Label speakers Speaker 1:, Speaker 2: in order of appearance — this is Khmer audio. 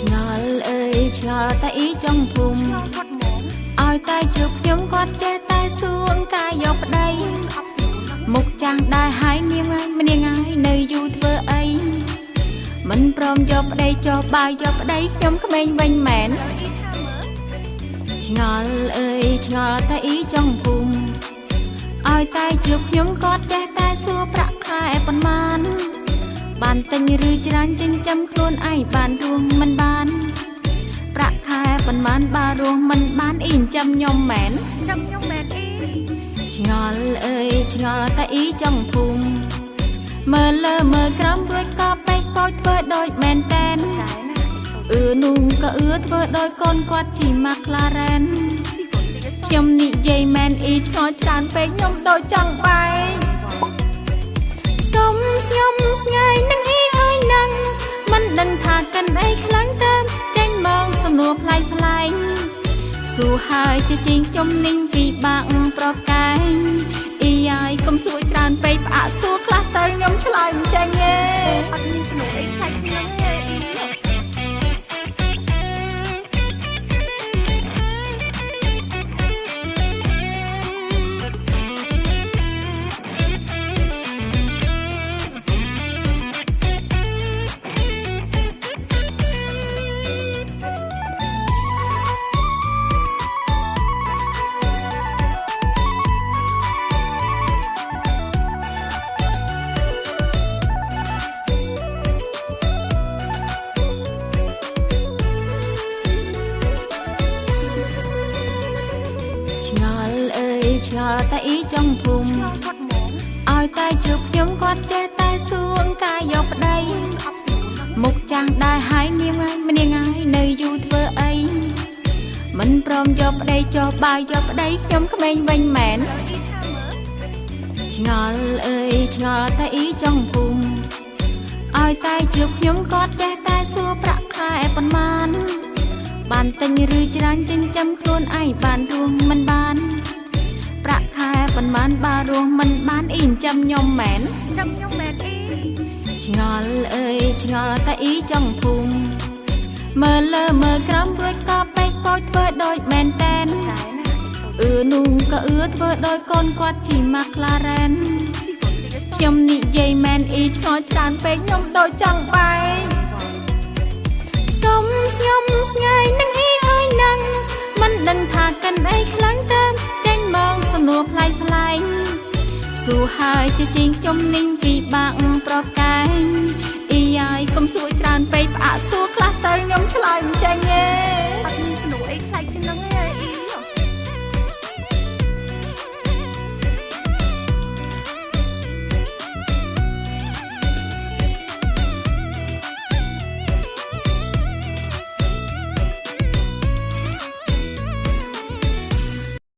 Speaker 1: ឆ្ងល់អើយឆ្ងល់តែអ៊ីចង់ភូមិឲ្យតែជួបខ្ញុំគាត់ចេះតែសួងកាយយកប្តីមុខចាំងដែរហើយនាងហើយម្នាងហើយនៅយូរធ្វើអីមិនព្រមយកប្តីចោះបាយយកប្តីខ្ញុំក្មេងវិញមែនឆ្ងល់អើយឆ្ងល់តែអ៊ីចង់ភូមិឲ្យតែជួបខ្ញុំគាត់ចេះតែសួរប្រាក់ខែប៉ុន្មានបានទិញឬច្រើនចិញ្ចឹមខ្លួនឯងបានរស់មិនបានប្រាក់ខែប៉ុន្មានបានរស់មិនបានអ៊ីចាំខ្ញុំមែនចាំខ្ញុំមែនអ៊ីឆ្ងល់អើយឆ្ងល់តែអ៊ីចង់ភូមិមើលលើមើលក្រោមរួចក៏ពេកពោចធ្វើដូចមែនតែននោះក៏ធ្វើដោយកូនគាត់ជីម៉ាក្លារ៉ែនខ្ញុំនិយាយមែនអ៊ីឆ្ងល់ច្រើនពេកខ្ញុំដូចចង់បែកសុំស្ញុំស្ងាយនឹងអ៊ីអើយនឹងមិនដឹងថាកិនអីខ្លាំងទៅចេញមកសំណួរប្លែកប្លែកសួរហើយជជែងខ្ញុំninhពីបាក់ប្រកែងអ៊ីហើយកុំសួរច្រើនពេកផ្អាកសួរខ្លះទៅខ្ញុំឆ្លើយមិនចេញទេអត់មានសំណួរអីប្លែកជាងហ្នឹងទេឆ្ងល់អើយឆ្ងល់តែអ៊ីចង់ភូមិឲ្យតែជួបខ្ញុំគាត់ចេះតែសួងកាយយកប្តីមុខចាំងដែរហើយនាងហើយម្នាងហើយនៅយូរធ្វើអីមិនព្រមយកប្តីចោះបាយយកប្តីខ្ញុំក្មេងវិញមែនឆ្ងល់អើយឆ្ងល់តែអ៊ីចង់ភូមិឲ្យតែជួបខ្ញុំគាត់ចេះតែសួរប្រាក់ខែប៉ុន្មានបានទិញឬច្រើនចិញ្ចឹមខ្លួនឯងបានរស់មិនបានប្រាក់ខែប៉ុន្មានបានរស់មិនបានអ៊ីចាំខ្ញុំមែនចាំខ្ញុំមែនអ៊ីឆ្ងល់អើយឆ្ងល់តែអ៊ីចង់ភូមិមើលលើមើលក្រោមរួចក៏ពេកពោចធ្វើដូចមែនតែននោះក៏ធ្វើដោយកូនគាត់ជីម៉ាក្លារ៉ែនខ្ញុំនិយាយមែនអ៊ីឆ្ងល់ច្រើនពេកខ្ញុំដូចចង់បែកសុំស្ញុំស្ងាយនឹងអ៊ីអើយនឹងមិនដឹងថាកិនអីខ្លាំងទៅចេញមកសំណួរប្លែកប្លែកសួរហើយជជែងខ្ញុំninhពីបាក់ប្រកែងអ៊ីហើយកុំសួរច្រើនពេកផ្អាកសួរខ្លះទៅខ្ញុំឆ្